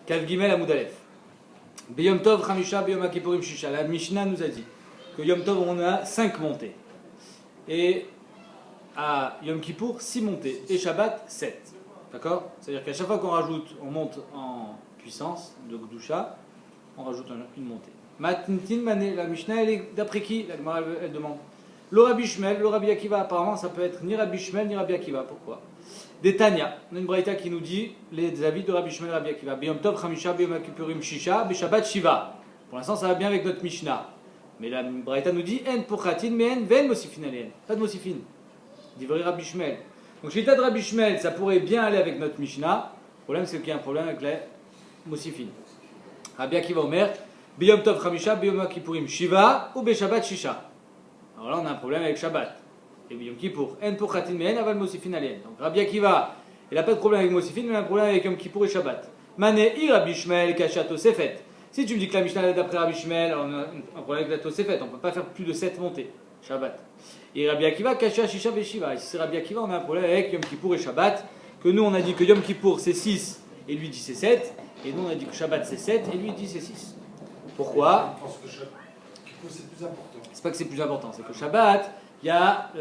Kav Gimel Amoud Aleph. Beyom Tov Chamisha Beyom Kippurim Shisha. La Mishnah nous a dit que Yom Tov on a 5 montées. Et à Yom Kippour 6 montées. Et Shabbat 7. D'accord? C'est-à-dire qu'à chaque fois qu'on rajoute, on monte en puissance de Gdusha, on rajoute une montée. Matintin Mané, la Mishnah elle est d'après qui? La Gemara elle demande. Le Rabbi Shmuel, le Rabbi Akiva, apparemment ça peut être ni Rabbi Shmuel ni Rabbi Akiva. Pourquoi? Des Tanya, on a une braïta qui nous dit les avis de Rabbi Shmuel et Rabbi Akiva. Beyom Tov Chamisha Beyom Kippurim Shisha Beshabbat Shiva. Pour l'instant ça va bien avec notre Mishnah. Mais la braïta nous dit En Pochatin mais En Ven Mosifin Alien. Pas de Mosifin. Dit vrai Rabbi Shmuel. Donc chez l'état de Rabbi Shmuel ça pourrait bien aller avec notre Mishnah. Le problème c'est qu'il y a un problème avec les Mosifin. Rabbi Akiva Omer Beyom Tov Chamisha Beyom Kippurim Shiva ou Beshabbat Shisha. Alors là on a un problème avec Shabbat. Et Yom Kippour, En Pochatin mais En Aval Mosifin Alien. Donc Rabbi Akiva, il n'a pas de problème avec Mosifin, mais il a un problème avec Yom Kippour et Shabbat. Mané I Rabbi Shmuel Kasha Tosefet. Si tu me dis que la Mishnah est d'après Rabbi Shmuel, alors on a un problème avec la Tosefet, on ne peut pas faire plus de 7 montées, Shabbat. Et Rabbi Akiva Kasha Shisha Beshiva. Et si c'est Rabbi Akiva, on a un problème avec Yom Kippour et Shabbat, que nous on a dit que Yom Kippour c'est 6 et lui dit c'est 7, et nous on a dit que Shabbat c'est 7 et lui dit c'est 6. Pourquoi? Je pense que Kippour c'est plus important. C'est pas que c'est plus important, c'est que Shabbat, il y a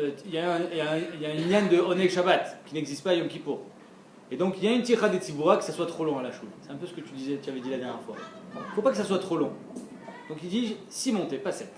une liane de Oneg Shabbat qui n'existe pas à Yom Kippour. Et donc il y a une tira des Tziboura que ça soit trop long à la choule. C'est un peu ce que tu avais dit la dernière fois. Il ne faut pas que ça soit trop long. Donc il dit 6 montées, pas 7.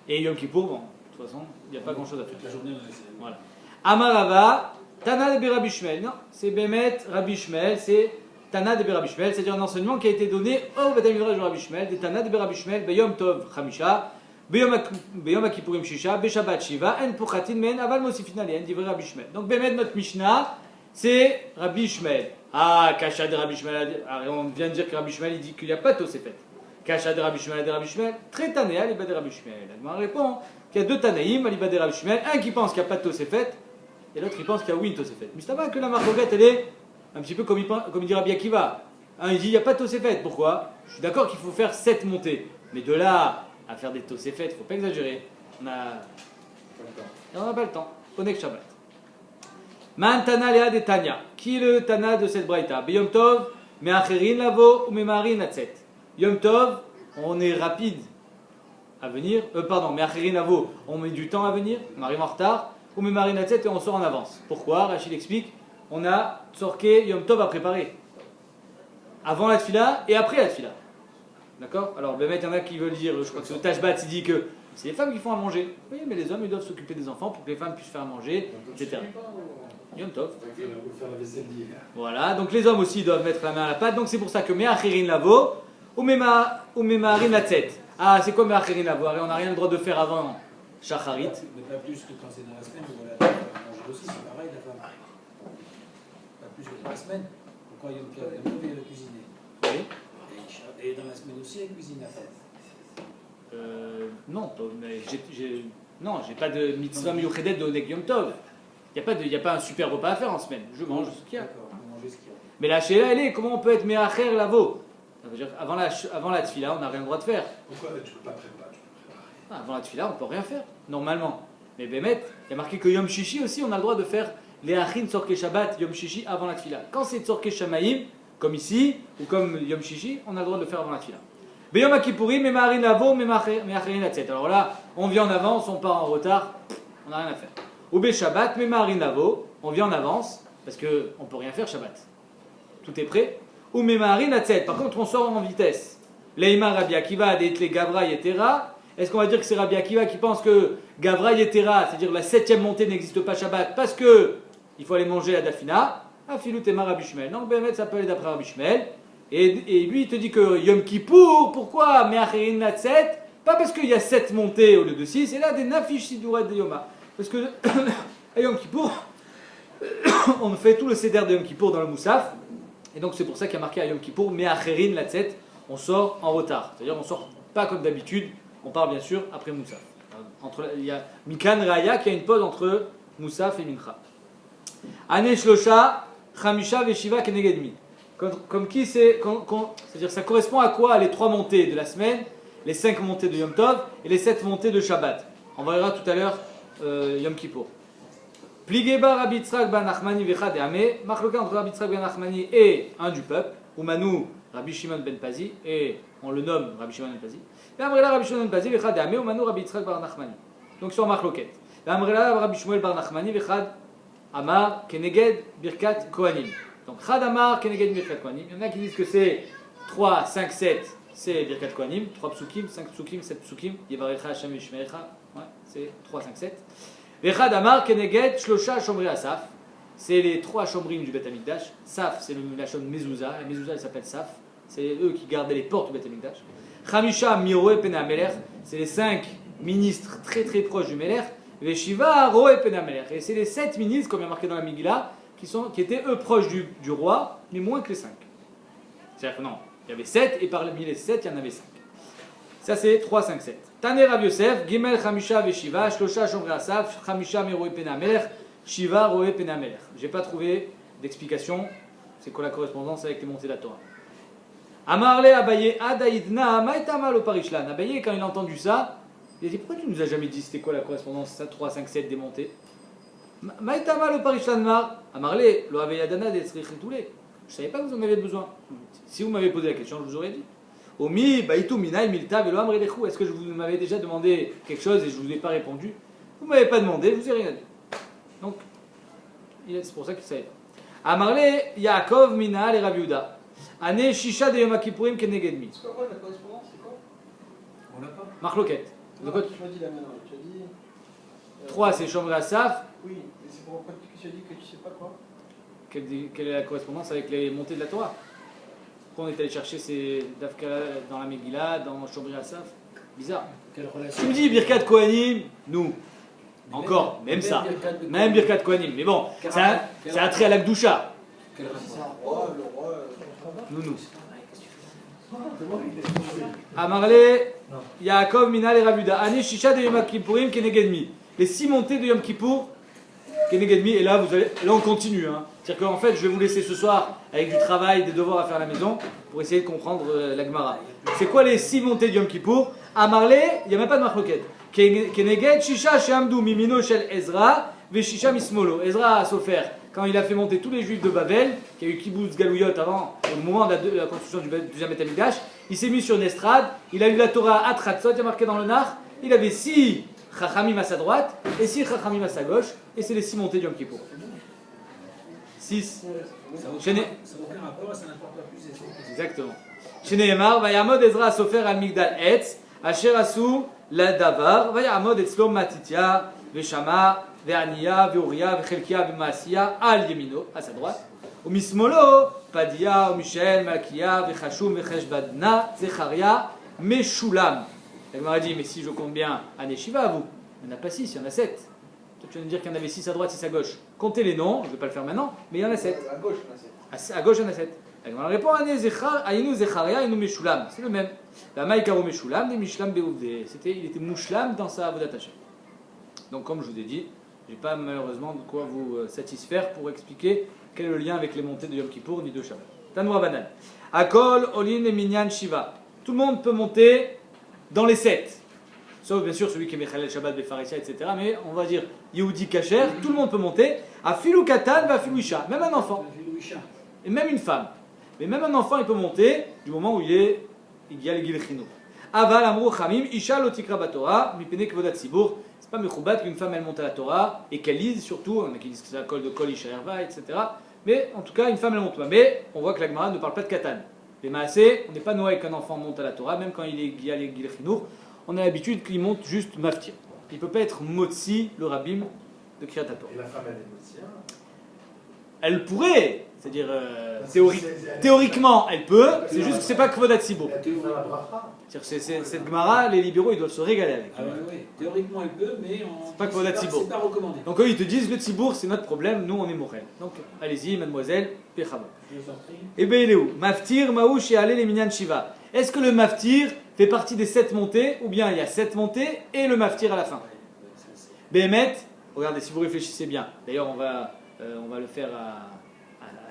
Et Yom Kippour, bon, de toute façon, il n'y a pas grand chose à faire. La journée, voilà. Amarava, Tana de Rabbi Shmuel. Non, c'est Bemet Rabbi Shmuel, c'est Tana de Rabbi Shmuel, c'est-à-dire un enseignement qui a été donné au Beth Midrash de Rabbi Shmuel, des Tana de Rabbi Shmuel, Beyom Tov Chamisha. Beyom Kippurim Shisha, Beshabbat Shiva, En Pochatin Men Aval Mosifin Alien, dit Rabbi Shmuel. Donc Bémet notre Mishnah, c'est Rabbi Shmuel. Ah, Kasha de Rabbi Shmuel. On vient de dire que Rabbi Shmuel il dit qu'il n'y a pas de Tosefet. Kasha de Rabbi Shmuel, très tané, Aliba de Rabbi Shmuel. On répond qu'il y a 2 Tanaïm, Aliba de Rabbi Shmuel, un qui pense qu'il n'y a pas de Tosefet, et l'autre qui pense qu'il y a oui une Tosefet. Mais c'est pas que la marcoquette elle est un petit peu comme il dit Rabbi Akiva. Un il dit il n'y a pas de Tosefet. Pourquoi? Je suis d'accord qu'il faut faire 7 montées, mais de là à faire des Tosefet, il ne faut pas exagérer. On n'a pas le temps. Onek Shabbat. Man Tana Lea de Tanya. Qui est le Tana de cette braïta? Beyom Tov, Me'acherin Lavo ou Me'marin Atzet. Yom Tov, on est rapide à venir. Me'acherin Lavo, on met du temps à venir, on arrive en retard. Ou Me'marin Atzet et on sort en avance. Pourquoi? Rachid explique. On a Tzorke Yom Tov à préparer. Avant la Tfila et après la Tfila. D'accord? Alors, il y en a qui veulent dire, je crois que ce Tashbat, il dit que c'est les femmes qui font à manger. Oui, mais les hommes, ils doivent s'occuper des enfants pour que les femmes puissent faire à manger, etc. Yom Tov. Voilà, donc les hommes aussi doivent mettre la main à la pâte. Donc c'est pour ça que Me'acherin Lavo ou Me'marin Latzet. Ah, c'est quoi Me'acherin Lavo? On n'a rien le droit de faire avant Shacharit. Mais pas plus que quand c'est dans la semaine, où la manger aussi, c'est pareil, la femme. Pas plus que dans la semaine. Pourquoi Yom Tov, il y a le cuisiner? Oui. Et dans la semaine aussi, elle cuisine la femme. Non, mais j'ai pas de mitzvah miyuchedet de Oneg Yom Tov. Il n'y a pas un super repas à faire en semaine. Je mange ce qu'il y a. Mais la Sheila, elle est, comment on peut être Me'acher Lavo? Ça veut dire avant la Tfila, on n'a rien le droit de faire. Pourquoi tu ne peux pas préparer? Avant la Tfila, on ne peut rien faire, normalement. Mais Bémet, il y a marqué que Yom Shishi aussi, on a le droit de faire les Achin Tzorke Shabbat, Yom Shishi avant la Tfila. Quand c'est Tzorke Shamaim, comme ici, ou comme Yom Shishi, on a le droit de le faire avant la Tfila. Beyom Kippourim, Me'marin Lavo, Me'acherin Latzet. Alors là, on vient en avance, on part en retard, on n'a rien à faire. Ou Shabbat, Me'marin Lavo, on vient en avance, parce qu'on ne peut rien faire Shabbat. Tout est prêt. Ou Me'marin Latzet. Par contre, on sort en vitesse. Leima Rabbi Akiva, Deitle Gavra Yetera. Est-ce qu'on va dire que c'est Rabbi Akiva qui pense que Gavra Yetera, c'est-à-dire la 7e montée n'existe pas Shabbat, parce que il faut aller manger à Dafina? Afilou Tema Rabbi Shmuel. Donc, Bémet, ça peut aller d'après Rabbi Shmuel. Et lui, il te dit que Yom Kippour, pourquoi Me'acherin Latzet? Pas parce qu'il y a 7 montées au lieu de 6, et là, des Nafish Sidurat de Yoma. Parce que à Yom Kippour, on fait tout le Seder de Yom Kippour dans le Moussaf, et donc c'est pour ça qu'il y a marqué à Yom Kippour Me'acherin Latzet, on sort en retard. C'est-à-dire, on sort pas comme d'habitude, on part bien sûr après Moussaf. Il y a Mikan Raya qui a une pause entre Moussaf et Mincha. Ane Shlosha, Chamisha Veshiva Kenegedmi. Comme qui c'est, c'est-à-dire ça correspond à quoi les 3 montées de la semaine, les 5 montées de Yom Tov et les 7 montées de Shabbat. On verra tout à l'heure Yom Kippour. Pligeba Rabbi Yitzhak ben Nachmani vechad Ame, machloka entre Rabbi Yitzhak ben Nachmani et un du peuple. Umanu Rabbi Shimon ben Pazi, et on le nomme Rabbi Shimon ben Pazi. Amrela Rabbi Shimon ben Pazi, vechad Ame, Umanu Rabbi Yitzchak bar Nachmani. Donc sur Marloket. Amrela Rabbi Shmuel bar Nachmani, vechad Amar Keneged Birkat Kohanim. Donc Chad Amar Keneged Birkat Kohanim. Il y en a qui disent que c'est 3, 5, 7, c'est Birkat Kohanim, 3 psukim, 5 psukim, 7 psukim, Yevarecha Hashem Yishmerecha, ouais, c'est 3, 5, 7. Vechad Amar Keneged Shlosha Shomri Asaf. C'est les 3 chomrim du Beth Amikdash. Saf, c'est la chom Mezouza. La Mezouza, elle s'appelle Saf. C'est eux qui gardaient les portes du Beth Amikdash. Chamisha Miroe Pena Melech. C'est les 5 ministres très très proches du Melech. Veshiva Roe Pena Melech. Et c'est les 7 ministres, comme il y a marqué dans la Megillah, qui étaient eux proches du roi, mais moins que les 5. C'est-à-dire que non, il y avait 7, et parmi les 7, il y en avait 5. Ça c'est 3, 5, 7. Taner Rav Yosef, Gimel Chamisha Veshiva, Shlosha Shomri Asaf, Chamisha Miroe Pena Melech. Shiva Roé Penamer. J'ai pas trouvé d'explication. C'est quoi la correspondance avec les montées de la Torah? Amarle Abaye Adaïdna Maïtama lo Parishlan. Abaye, quand il a entendu ça, il a dit pourquoi tu nous as jamais dit c'était quoi la correspondance, ça 3, 5, 7 des montées? Maïtama lo Parishlan Mar. Amarle lo Aveyadana de Srichitoulé. Je savais pas que vous en avez besoin. Si vous m'avez posé la question, je vous aurais dit. Omi Baitu Minai Milta Velo Amrelechu. Est-ce que vous m'avez déjà demandé quelque chose et je vous ai pas répondu? Vous m'avez pas demandé, je vous ai rien dit. Donc, c'est pour ça qu'il savait pas. Amarle Yaakov Mina et Rav Yehuda. Ane Shisha de Yom Kippourim Kenegedmi. C'est quoi la correspondance? C'est quoi? On l'a pas. Marloket. Non, tu m'as dit la même. Tu as dit. 3 c'est Shomri Asaf. Oui, mais c'est pourquoi tu as dit que tu sais pas quoi? Quelle est la correspondance avec les montées de la Torah? Pourquoi on est allé chercher ces Dafka dans la Megillah, dans Shomri Asaf? Bizarre. Quelle relation? Tu me dis Birkat Kohanim, nous. Encore, même ça. Même Birkat Kohanim. Mais bon, ça a trait à la Gdusha. Quel rapport? C'est un roi, le roi. Nous. Amarle, Yaakov, Minal et Rav Yehuda. Ani Shisha de Yom Kippourim Kenegedmi. Les 6 montées de Yom Kippour Kenegedmi. Et là, là on continue. Hein. C'est-à-dire qu'en fait, je vais vous laisser ce soir avec du travail, des devoirs à faire à la maison pour essayer de comprendre la Gemara. C'est quoi les 6 montées de Yom Kippour? Amarle, il n'y a même pas de marloquette. Keneged Shisha Sheamdu Mimino Shel Ezra Veshisha Mismolo. Ezra a souffert quand il a fait monter tous les juifs de Babel, qui a eu Kibbutz Galouyot avant, au moment de la construction du deuxième Beth Amikdash. Il s'est mis sur une estrade, il a lu la Torah à Tratzot, il y a marqué dans le Nar. Il avait 6 Chachamim à sa droite et 6 Chachamim à sa gauche, et c'est les 6 montées du Yom Kippour. 6. Ça n'a aucun rapport, ça n'importe pas plus. Exactement. Chez Nehemar, Vayamod Ezra Sofer al Migdal Etz, Asher Asu la Davar, Vayamod Etzlo Matitia, Veshama, Ve'aniya, Ve'uria, Ve'chelkia, Ve'maasiya, al Yemino, à sa droite. Au Mismolo, Padia, au Michel, Malkia, Ve'chashum, Ve'cheshbadna, Zecharia, Meshulam. Elle m'a dit, mais si je compte bien, Aneshiva, vous, il n'y en a pas 6, il y en a 7. Toi, tu viens de dire qu'il y en avait 6 à droite, 6 à gauche. Comptez les noms, je ne vais pas le faire maintenant, mais il y en a 7. À gauche, on a 7. À gauche, il y en a 7. Elle répond, Aïnou Zecharia, Aïnou Meshulam. C'est le même. La Maïkaro Meshulam, des Mishlam Beouvde. Il était Mouchlam dans sa Avodat Hashem. Donc, comme je vous ai dit, je n'ai pas malheureusement de quoi vous satisfaire pour expliquer quel est le lien avec les montées de Yom Kippour ni de Shabbat. Tanoua Banan. Akol, Olin et Minyan Shiva. Tout le monde peut monter dans les 7. Sauf bien sûr celui qui est Mechalel Shabbat, Befarisha, etc. Mais on va dire Yehudi Kacher, tout le monde peut monter. À Filou Katan, va Filou Isha. Même un enfant. Et même une femme. Mais même un enfant, il peut monter du moment où il y a les Gil Chino. Aval Amrou Chamim, Isha Lotikra Batora, Mipene Kvodat Sibour. C'est pas Mechoubat qu'une femme elle monte à la Torah et qu'elle lise surtout. On a qui disent que c'est la colle de Kol Isha Herva, etc. Mais en tout cas, une femme elle monte pas. Mais on voit que la Gemara ne parle pas de Katan. Les Maasé, on n'est pas noé qu'un enfant monte à la Torah, même quand il y a les Gil Chino. On a l'habitude qu'il monte juste Maftir. Il ne peut pas être Motsi, le Rabbim de Kriyat Torah. Et la femme, elle est Motsi. Elle pourrait, c'est-à-dire théoriquement elle peut, c'est juste que c'est pas Kvodat Sibour. Cette Gemara, les libéraux ils doivent se régaler avec. Ah oui, théoriquement elle peut, mais c'est pas Kvodat Sibour. C'est pas recommandé. Donc eux ils te disent le Sibour c'est notre problème, nous on est Morel. Donc allez-y mademoiselle, Pechava. Et bien il est où? Maftir, Maouch et Allé les Minyan Shiva. Est-ce que le Maftir fait partie des 7 montées, ou bien il y a 7 montées et le Maftir à la fin? Béhémet, regardez si vous réfléchissez bien, d'ailleurs on va le faire à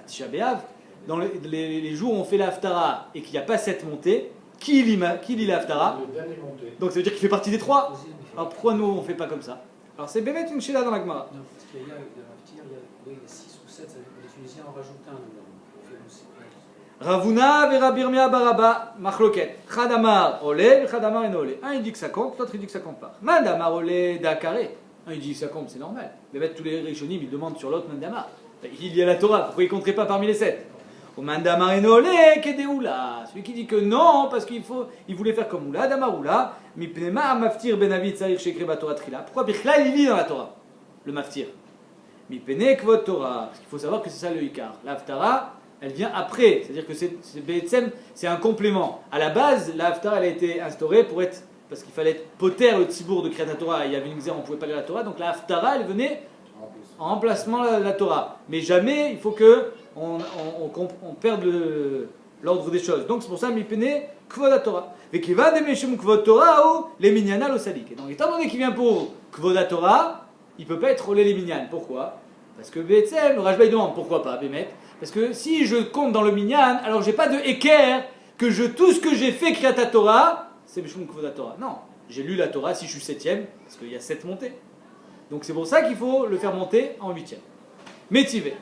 Tisha B'Av. Dans les jours où on fait la Haftara et qu'il n'y a pas 7 montées, qui lit la Haftara? Donc ça veut dire qu'il fait partie des 3. Alors pourquoi nous on ne fait pas comme ça? Alors c'est Bémet une Sheila dans la Gemara. Non, parce qu'il y a 6 ou 7, les Tunisiens en rajoutent un. Ravuna vera birmia baraba machloket. Chadamar olé, chadamar en olé. Un il dit que ça compte, l'autre il dit que ça compte pas. Mandamar olé d'akaré. Un il dit que ça compte, c'est normal. Mais bête, tous les rishonim ils demandent sur l'autre mandamar. Il y a la Torah, pourquoi il compterait pas parmi les 7? Au mandamar en olé kedeoula. Celui qui dit que non, parce qu'il voulait faire comme oula, damaroula. Mipnema maftir benavid sarir shekre batora trila. Pourquoi Bichla il lit dans la Torah, le maftir? Mipene kvot Torah. Parce qu'il faut savoir que c'est ça le ikar. L'Haftara, elle vient après, c'est-à-dire que c'est un complément. À la base, la Haftara elle a été instaurée parce qu'il fallait être poter le tzibour de Kriyat Torah. Il y avait une misère, on ne pouvait pas lire la Torah, donc la Haftara elle venait en remplacement de la Torah. Mais jamais il faut que on perde l'ordre des choses. Donc c'est pour ça mipene kvod Torah. Vekiva de meshum kvod Torah ou les minyana lo salik. Donc étant donné qu'il vient pour kvod Torah, il ne peut pas être olé les minyan. Pourquoi? Parce que le Rajba il demande pourquoi pas Bémet. Parce que si je compte dans le minyan, alors j'ai pas de équerre que tout ce que j'ai fait Kriyat Torah, c'est Meshum Kvod Torah. Non, j'ai lu la Torah si je suis 7ème, parce qu'il y a 7 montées. Donc c'est pour ça qu'il faut le faire monter en 8ème. Métivé.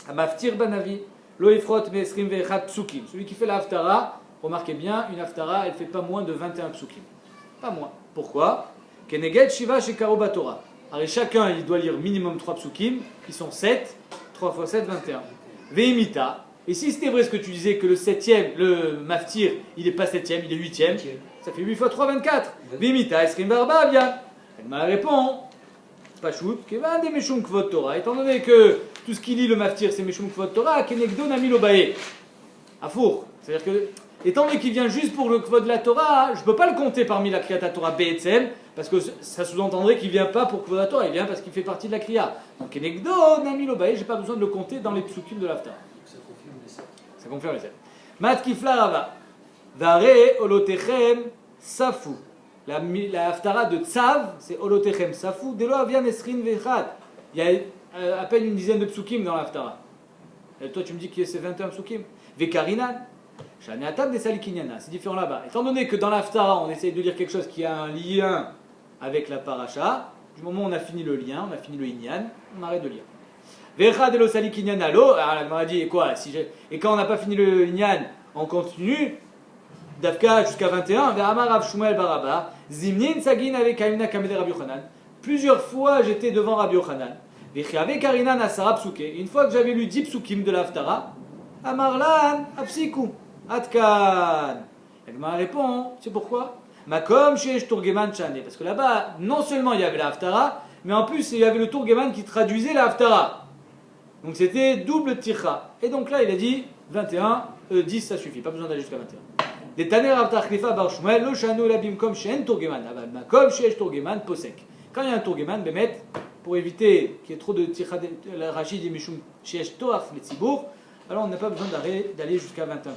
Amaftir Banavi, Loefrot Mesrim Vechat Psukim. Celui qui fait la Haftara, remarquez bien, une Haftara, elle fait pas moins de 21 Psukim. Pas moins. Pourquoi? Keneged Shiva Shekaro Batorah. Alors chacun, il doit lire minimum 3 psukim, qui sont 7, 3 x 7, 21. Veimita. Et si c'était vrai ce que tu disais, que le 7ème, le maftir, il n'est pas 7ème, il est 8ème, ça fait 8 x 3, 24. Veimita, Esrim Barba, bien. Elle m'a répondu, Pachout, Kevan de Meshum Kvod Torah. Étant donné que tout ce qui lit le maftir, c'est Meshum Kvod Torah, Kenegdo Nami Lobae. À four. C'est-à-dire que, étant donné qu'il vient juste pour le Kvod de la Torah, je ne peux pas le compter parmi la Kriyat Torah Be'etzem, parce que ça sous-entendrait qu'il ne vient pas pour Kvod Torah, il vient parce qu'il fait partie de la Kriya. Donc Kenegdo Nami Lobae, je n'ai pas besoin de le compter dans les psukim de l'Haftarah. Ça confirme les 7. Ça confirme les 7. Mat Kifla Rava. Vare Olotechem Safu. La Haftara de Tzav, c'est Olotechem Safu. Delo Avian Esrin Vechad. Il y a à peine une dizaine de psukim dans l'Haftara. Et toi, tu me dis que c'est 21 psukim. Vekarinan. Shaneatab des Salikinyana. C'est différent là-bas. Étant donné que dans l'Haftara, on essaye de lire quelque chose qui a un lien avec la paracha, du moment où on a fini le lien, on a fini le inyan, on arrête de lire. Vechad Elo Salikinyana lo. Alors la Gemara dit, et quoi et quand on n'a pas fini le inyan, on continue. Dafka jusqu'à 21, Ve'amar Rav Shmuel Baraba, Zimnin Sagin avec Kaimna Kamede Rabbi Yochanan. Plusieurs fois j'étais devant Rabbi Yochanan. Ve'chiave Karinan Asara Psuke. Une fois que j'avais lu 10 psukim de l'Haftara, Amarlan Apsiku. Atkan. Elle m'a répondu, c'est pourquoi? Makom Shesh Turgeman Chane. Parce que là-bas, non seulement il y avait la Haftara, mais en plus il y avait le Turgeman qui traduisait la Haftara. Donc c'était double tircha. Et donc là il a dit 21, 10 ça suffit, pas besoin d'aller jusqu'à 21. Des Taner Avtar Khlifa Bar Shmuel, Lo Shanu Labim Kom Shen Turgeman. Makom Shesh Turgeman Posek. Quand il y a un Turgeman, Bémet, pour éviter qu'il y ait trop de tircha, la Rachid et Mishum Shesh Toaf le Tzibour, alors on n'a pas besoin d'aller jusqu'à 21.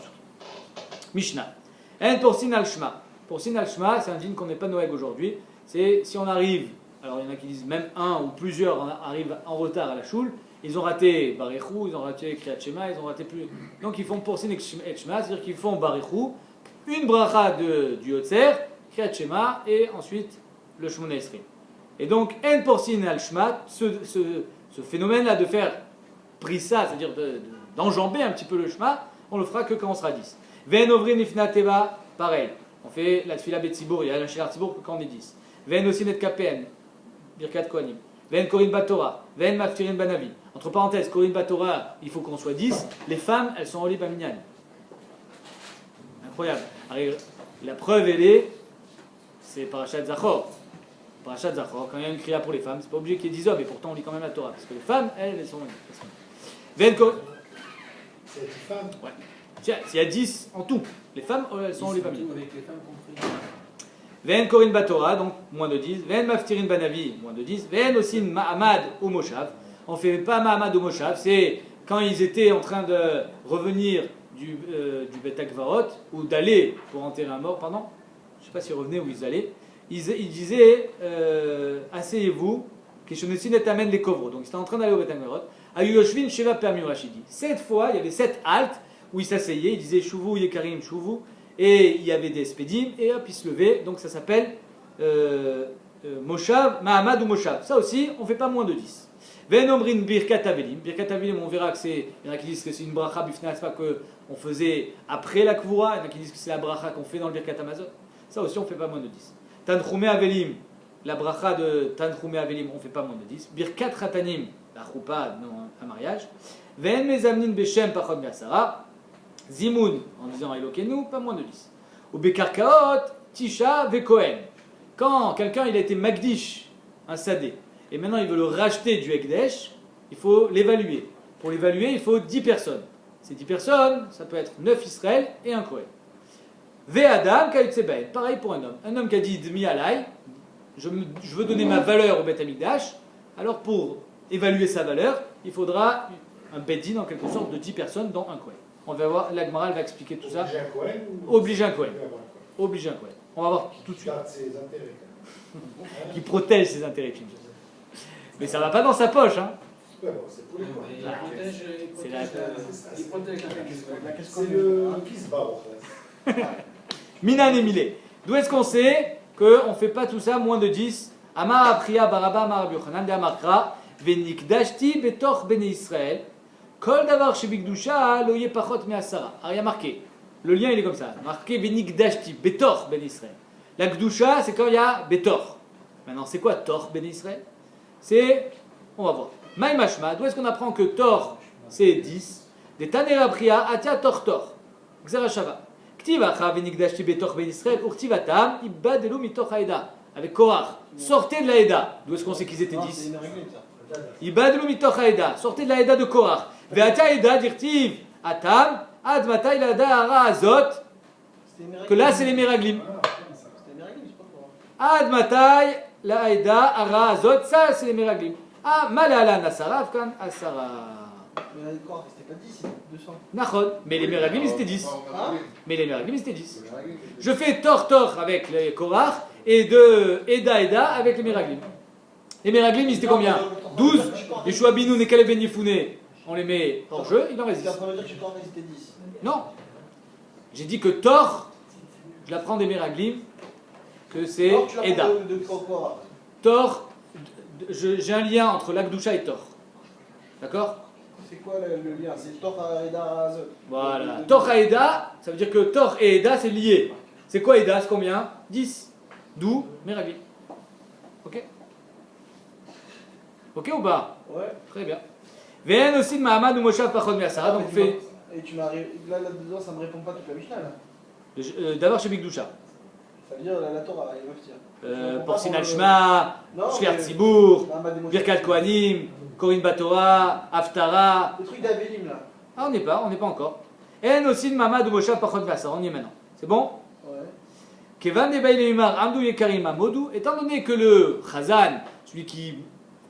Mishnah. En porsin al-shma. Porsin al-shma, c'est un dîne qu'on n'est pas noël aujourd'hui. C'est si on arrive, alors il y en a qui disent même un ou plusieurs arrivent en retard à la choule, ils ont raté Barichou, ils ont raté Kriyat Shema, ils ont raté plus. Donc ils font porsin et shma, c'est-à-dire qu'ils font Barichou, une bracha du Yotzer, Kriyat Shema et ensuite le Shmona Esrim. Et donc en porsin al-shma, ce phénomène-là de faire prissa, c'est-à-dire d'enjamber un petit peu le shma, on le fera que quand on sera 10. Ven ovrin ifna teva, pareil. On fait la tfila betzibour, il y a la shilar tzibour quand on est 10. Ven aussi net kapen, birkat kohanim. Ven korin batora, ven maftirin banavi. Entre parenthèses, korin batora, il faut qu'on soit 10. Les femmes, elles sont en libre à minyan. Incroyable. Alors, la preuve, c'est Parashat Zachor. Parashat Zachor, quand il y a une kriya pour les femmes, c'est pas obligé qu'il y ait 10 hommes, et pourtant on lit quand même la Torah. Parce que les femmes, elles sont en libre. Ven korin. C'est 10 femmes. Ouais. Tiens, s'il y a 10 en tout, les femmes, elles sont les familles. Avec les femmes comprises. Ven Korin Batora, donc moins de 10. Ven Maftirin Banavi, moins de 10. Ven aussi Mahamad ou Moshav. On ne fait pas Mahamad ou Moshav, c'est quand ils étaient en train de revenir du Bet Akvarot, ou d'aller pour enterrer un mort, pardon. Je ne sais pas s'ils revenaient ou ils allaient. Ils disaient asseyez-vous, Kishonesin et Amen les Kovro. Donc ils étaient en train d'aller au Bet Akvarot. Ayuyoshvin Sheva Permir Rachidi. 7 fois, il y avait 7 haltes où il s'asseyait, il disait Chouvou, Yekarim, Chouvou, et il y avait des spédim, et hop, il se levait, donc ça s'appelle Moshav, Mahamad ou Moshav. Ça aussi, on ne fait pas moins de 10. Ven omrin birkat avelim. Birkat avelim, on verra que c'est. Il y en a qui disent que c'est une bracha bifna, c'est pas qu'on faisait après la kvura. Il y en a qui disent que c'est la bracha qu'on fait dans le birkat Amazon. Ça aussi, on ne fait pas moins de 10. Tanchumé avelim, la bracha de Tanchumé avelim, on ne fait pas moins de 10. Birkat chatanim, la choupa, non, un mariage. Ven mezamnin beshem pachot me'asara. Zimoun, en disant Elokenu, pas moins de 10. Ou bekarkaot, tisha, vekohen. Quand quelqu'un il a été magdish, un sadé, et maintenant il veut le racheter du Ekdesh, il faut l'évaluer. Pour l'évaluer, il faut 10 personnes. Ces 10 personnes, ça peut être 9 Israël et un Kohen. Ve Adam, Kayutseba'ed. Pareil pour un homme. Un homme qui a dit Dmi alay, je veux donner ma valeur au Beth Amikdash, alors pour évaluer sa valeur, il faudra un Beddin en quelque sorte de 10 personnes, dont un Kohen. On va voir, l'Agmara va expliquer tout ça. Oblige un Kohen. Oblige un Kohen. On va voir tout de suite. Qui protège ses intérêts. Mais ça ne va pas dans sa poche. Hein. C'est pour les Il coins. protège la C'est le qui se bat en fait. Minan et Milé. D'où est-ce qu'on sait qu'on ne fait pas tout ça moins de 10? Amar Apriya Baraba Amar Yochanan de Amarkra Venikdashti Betoch Bene Israël Kol Davar Shebikdusha Loye Pachot Me'asara. Alors il y a marqué. Le lien il est comme ça. Marqué Venikdashti Betoch Bene Israël. La Gdusha c'est quand il y a Betor. Maintenant c'est quoi Tor Bene Israël? C'est. On va voir. Maï Mashma. D'où est-ce qu'on apprend que Tor c'est 10? Des Taner Apriya Atia Tor Tor. Xerashava. Avec Korach, sortez de la Eda. D'où est-ce qu'on sait qu'ils étaient 10? Ibadlu mitoch haeda. Sortez de la Eda de Korach. Ve'ata Eda dirtiv atam ad matay la Eda hara azot. Que là c'est les Meraglim. Ad matay la Eda hara azot. Ça c'est les Meraglim. Ah malala nasara afkan asara. Mais d'accord, c'était pas 10, c'était 200. Nachon, mais les Meraglim c'était 10. Mais les Meraglim c'était 10. Je fais Tor avec les Korach et de Eda avec les Meraglim. Les Meraglim ils étaient combien? 12. Les Chouabinoun et Kaleb Ben Yefouné, on les met hors jeu, il en résiste. Tu es en train de dire que chez Korach c'était 10. Non. J'ai dit que Tor, je la prends des Meraglim, que c'est Eda. De Korach. Tor, j'ai un lien entre l'Akdoucha et Tor. D'accord? C'est quoi le lien? C'est Tor à Eda à Azot. Voilà. Tor à Eda, ça veut dire que Tor et Eda c'est lié. C'est quoi Eda? C'est combien? 10. D'où Meraglim. Ok? Ok ou pas? Ouais. Très bien. Vn aussi de Mahamad ou Moshav Pachon Me'asara. Donc on fait. Et tu m'arrives. Là-dedans, ça me répond pas toute la Mishnah là. D'abord chez Bigdoucha. Ça veut dire la Torah, il va dire. Porcine al-Shma, Shliach Tzibour, Birkat Kohanim, Korin Batora, Haftara. Le truc d'Avélim là. Ah, on n'est pas encore. En aussi de Mahamad ou Moshav Pachon Me'asara. On y est maintenant. C'est bon? Ouais. Kevan de Baïleimar, Amdou Yekarim Amodou, étant donné que le Chazan, celui qui,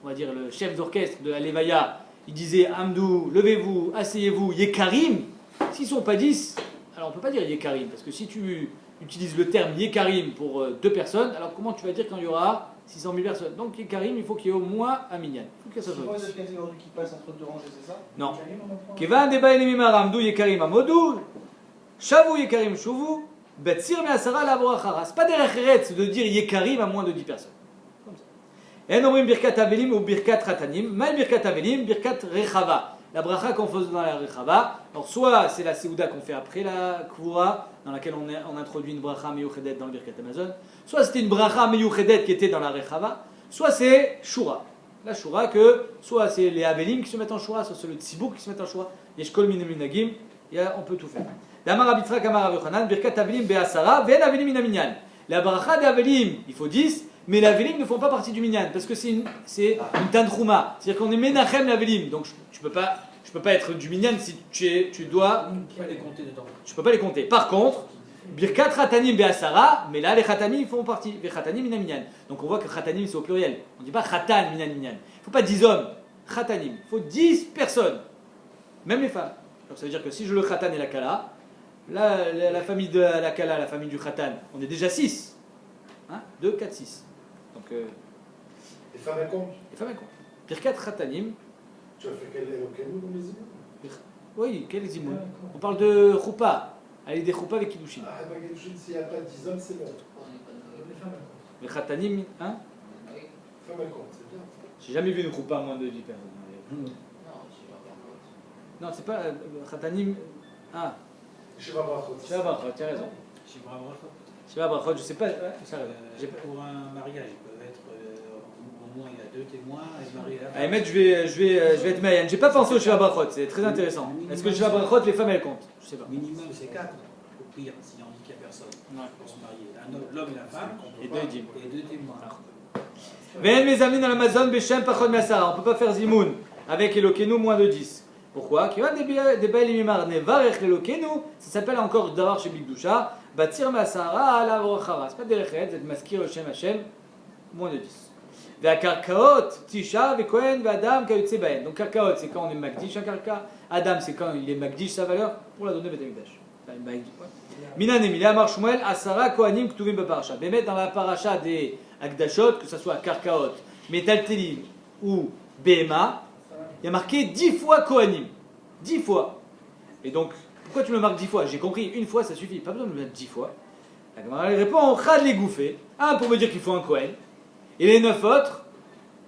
on va dire le chef d'orchestre de la Levaya, il disait Amdou, levez-vous, asseyez-vous, Yekarim, s'ils ne sont pas 10, alors on ne peut pas dire Yekarim, parce que si tu utilises le terme Yekarim pour 2 personnes, alors comment tu vas dire quand il y aura 600 000 personnes? Donc Yekarim, il faut qu'il y ait au moins un minyan. Il faut que ça soit 10. C'est quoi qui passe entre deux rangées, c'est ça? Non. Kevan de Baïleimar, Amdou Yekarim Amodou, Shavu Yekarim Shuvu, Betsir Me'asara Lavorachara. C'est pas des recheretz de dire Yekarim à moins de 10 personnes. Comme ça. Et on dit Birkat Avelim ou Birkat Ratanim. Mal Birkat Avelim, Birkat Rechava. La bracha qu'on faisait dans la Rechava. Alors, soit c'est la Seouda qu'on fait après la Kvura, dans laquelle on introduit une bracha Meyuchedet dans le Birkat Amazon. Soit c'était une bracha Meyuchedet qui était dans la Rechava. Soit c'est Shura. La Shura, que soit c'est les Avelim qui se mettent en Shura, soit c'est le Tzibour qui se met en Shura. Yeshkol Mineminagim. On peut tout faire. Damar Abitra Kamar Yochanan, Birkat Avelim Be'asara, Ven Avelim Minaminyan. La bracha d'Avelim, il faut 10, mais les Avelim ne font pas partie du Minyan, parce que c'est une Tantrouma. C'est-à-dire qu'on est Menachem l'Avelim, donc je peux pas être du Minyan si tu dois. Tu peux pas les compter dedans. Je peux pas les compter. Par contre, Birkat Ratanim Be'asara, mais là les Ratanim ils font partie. Les Ratanim Minaminyan. Donc on voit que Ratanim c'est au pluriel. On ne dit pas Ratan Minaminyan. Il ne faut pas 10 hommes. Ratanim. Il faut 10 personnes. Même les femmes. Donc ça veut dire que si je le Khatan et la Kala, là, la famille de la Kala, la famille du Khatan, on est déjà 6. 2, 4, 6. Donc, Les femmes elles comptent. les femmes elles comptent. Birkat Khatanim. Tu as fait quel Elokeinu dans les îles? Oui, quel zimoun? On parle de Choupa. Allez, des Choupa avec Kiddushin. Ah, s'il n'y a pas 10 hommes, c'est bon. Les Khatanim, hein? Fais mes comptes, c'est bien. J'ai jamais vu une choupa à moins de 10 personnes. Non, c'est pas Khatanim. Ah, Shiva Brachot. Shiva Brachot, tu as raison. Chez Bravo. Shiva Brachot, je sais pas. Ouais, ça raison. Pour un mariage, ils peuvent être au moins il y a 2 témoins et se marier là. Allez, maître, je vais être Mayan. J'ai pas pensé au Shiva Brachot, c'est très intéressant. Est-ce que le Shiva Brachot, les femmes elles comptent? Je sais pas. Minimum c'est 4, au pire, s'il y en a qu'il n'y a personne Ouais. pour se marier. L'homme et la femme, Et 2 dîmes. et 2 témoins. Ve'en mes amis dans l'Amazon, Beshem Pachon Masara. On peut pas faire Zimoun avec Elokenu moins de 10. Pourquoi? Ça s'appelle encore Davar chez Bigdusha. Batir Masara ala Vrochara. C'est pas Derechet, c'est Maskir le Shem Hashem, moins de 10. Ve'akarkaot, Tisha, Ve'kohen, Ve'adam, Kayotse Baen. Donc Karkaot, c'est quand on est Magdish un Karka. Adam, c'est quand il est Magdish sa valeur pour la donner Betamikdash. Minan Emilia, Amar Shmuel, Asara, Kohanim, Ktuvim Beparacha. Bémet dans la paracha des Agdashot, que ce soit Karkaot, Metaltelim ou Behema, il y a marqué 10 fois Kohanim. 10 fois. Et donc, pourquoi tu me marques 10 fois? J'ai compris, une fois ça suffit, pas besoin de me mettre 10 fois. La Gemara répond, Chad les gouffés. Un pour me dire qu'il faut un Kohen. Et les 9 autres,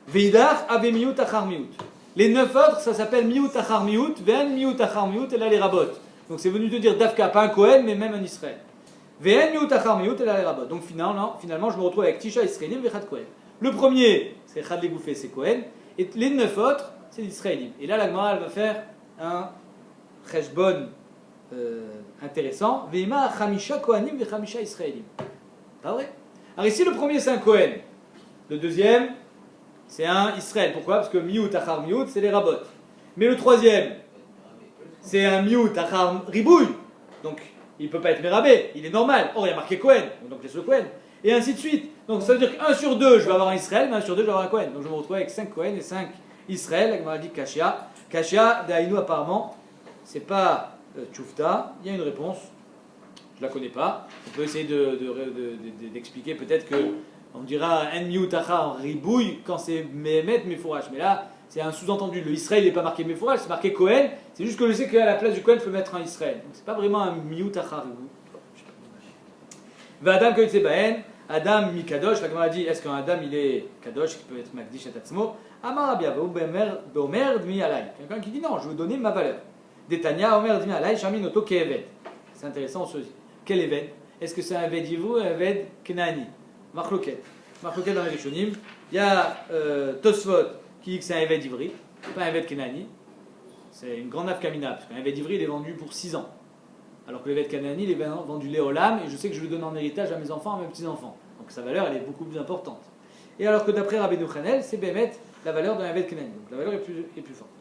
Veidar, Ave Miout, Achar Miout. Les 9 autres, ça s'appelle Miout, Achar Miout, Ven Miout, Achar Miout, et là les rabots. Donc c'est venu te dire Dafka, pas un Kohen, mais même un Israël. Ven Miout, Achar Miout, et là les rabots. Donc finalement, je me retrouve avec Tisha Israélim, Vechad Kohen. Le premier, c'est Chad les gouffés, c'est Kohen. Et les 9 autres, c'est l'Israélim. Et là, la Gemara, elle va faire un cheshbon intéressant. Veima chamisha kohanim ve chamisha israélim. Pas vrai? Alors ici, le premier, c'est un Kohen. Le deuxième, c'est un Israël. Pourquoi? Parce que miout achar miout, c'est les rabots. Mais le troisième, c'est un miout achar ribouille. Donc, il ne peut pas être mérabé. Il est normal. Or, il y a marqué Kohen. Donc, laisse le Kohen. Et ainsi de suite. Donc, ça veut dire qu'un sur deux, je vais avoir un Israël, mais un sur deux, je vais avoir un Kohen. Donc, je vais me retrouver avec 5 Kohen et 5 Israël. La Gemara dit Kashia. Kashia, d'Aïnou, apparemment, c'est pas Tchoufta. Il y a une réponse. Je la connais pas. On peut essayer d'expliquer peut-être que on dira en miutacha en ribouille quand c'est Mehemet Mefourash. Mais là, c'est un sous-entendu. Le Israël n'est pas marqué Mefourash, c'est marqué Kohen. C'est juste que je sais qu'à la place du Kohen, je peux mettre un Israël. Donc c'est pas vraiment un miutacha ribouille. Va Adam Koytse Baen. Adam mi kadosh, la Gemara dit, est-ce qu'un Adam il est kadosh, qui peut être magdish et tatzmo? Amar Rabbi Abou Beomer dmi alay. Quelqu'un qui dit non, je veux donner ma valeur. Detania Omer dmi alay, shamin oto ke'eved. C'est intéressant, on se dit. Quel eved? Est-ce que c'est un eved ivou ou un eved kenani? Marloket. Marloket dans les Rishonim. Il y a Tosfot qui dit que c'est un eved ivri, pas un eved kenani. C'est une grande nafkamina, parce qu'un eved ivri il est vendu pour 6 ans. Alors que l'Eved Kanani, il est vendu léolam, et je sais que je le donne en héritage à mes enfants, à mes petits-enfants. Donc sa valeur, elle est beaucoup plus importante. Et alors que d'après Rabbi Chanel, c'est Bémet la valeur d'un Eved Kanani. Donc la valeur est plus forte.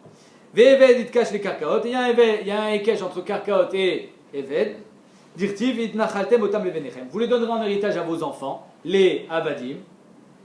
Ve'eved itkash les karkaot. Il y a un ekesh entre karkaot et Eved. Dirtiv itnachaltem otam levenechem. Vous les donnerez en héritage à vos enfants, les avadim,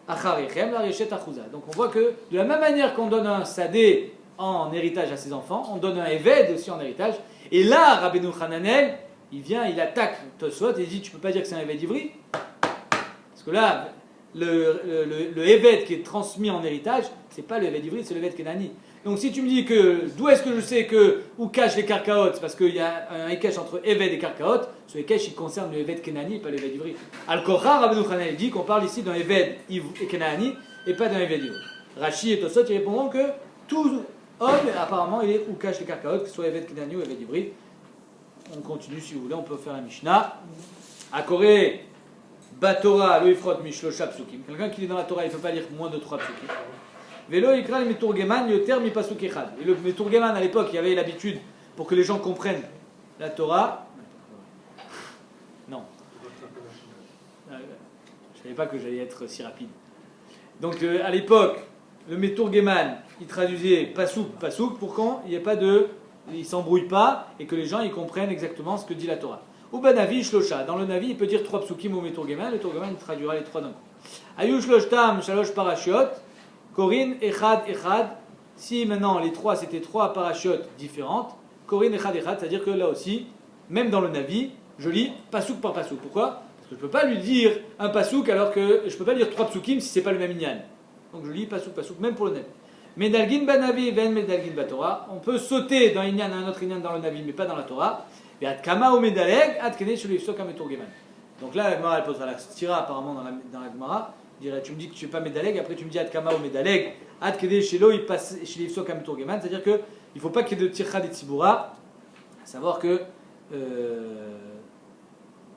acharechem, la rechet achouza. Donc on voit que de la même manière qu'on donne un sadé en héritage à ses enfants, on donne un Eved aussi en héritage. Et là, Rabbeinu Hananel, il attaque Tosfot et il dit tu peux pas dire que c'est un Eved ivri. Parce que là, le Eved qui est transmis en héritage, c'est pas le Eved ivri, c'est le Eved Kenani. Donc si tu me dis que, d'où est-ce que je sais que, où cache les karkaot, c'est parce qu'il y a un Ekesh entre Eved et karkaot, ce Ekesh il concerne le Eved Kenani, pas le Eved ivri. Al-Kocha, Rabbeinu Hananel dit qu'on parle ici d'un Eved Kenani et pas d'un Eved ivri. Rashi et Tosfot, ils répondront que tout homme, apparemment, il est où cache les karkaot, que ce soit Eved Kenani ou Eved ivri. On continue si vous voulez, on peut faire un Mishnah. À Corée, Batora, lo ifrot mishlosha psukim. Quelqu'un qui est dans la Torah, il ne peut pas lire moins de 3 psukim. Velo ikra le meturgeman yoter mi pasuk echad. Et le meturgeman, à l'époque, il y avait l'habitude, pour que les gens comprennent la Torah. Non. Je ne savais pas que j'allais être si rapide. Donc, à l'époque, le meturgeman, il traduisait pasuk, pour quand il n'y a pas de... il ne s'embrouille pas, et que les gens ils comprennent exactement ce que dit la Torah. Ou ben Navi, Shlosha. Dans le Navi, il peut dire 3 psukim au meturgeman, le meturgeman il traduira les 3 d'un coup. Ayu Shloshtam, Shalosh Parashiot, Korin, Echad, Echad. Si maintenant les 3 c'était 3 parachiotes différentes, Korin, Echad, Echad, c'est-à-dire que là aussi, même dans le Navi, je lis pasuk par pasuk. Pourquoi? Parce que je ne peux pas lui dire un pasuk alors que je ne peux pas lire 3 psukim si ce n'est pas le même inyan. Donc je lis pasuk, même pour le Navi. Medalgin banavi ven medalgin batora. On peut sauter d'un inyan à un autre inyan dans le Navi, mais pas dans la Torah. Et ad kama o medaleg ad kene shulifsok ameturgeman. Donc là, la Gemara elle posera la stira apparemment dans la Gemara. Je dirais, tu me dis que tu n'es pas Médaleg, après tu me dis Adkama ou Médaleg, Ad Kede Shelo, il passe chez les Soka Meturgeman, c'est-à-dire qu'il ne faut pas qu'il y ait de Tircha des Tzibura, à savoir que.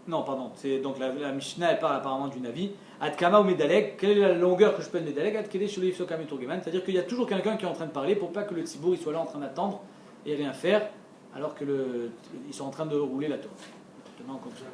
Non, pardon, c'est donc la Mishnah elle parle apparemment du Navi. Adkama ou Médaleg, quelle est la longueur que je peux de Médaleg? Ad Kede Shelo Soka Meturgeman, c'est-à-dire qu'il y a toujours quelqu'un qui est en train de parler pour pas que le Tzibour il soit là en train d'attendre et rien faire, alors que ils sont en train de rouler la tour. Maintenant, on continue.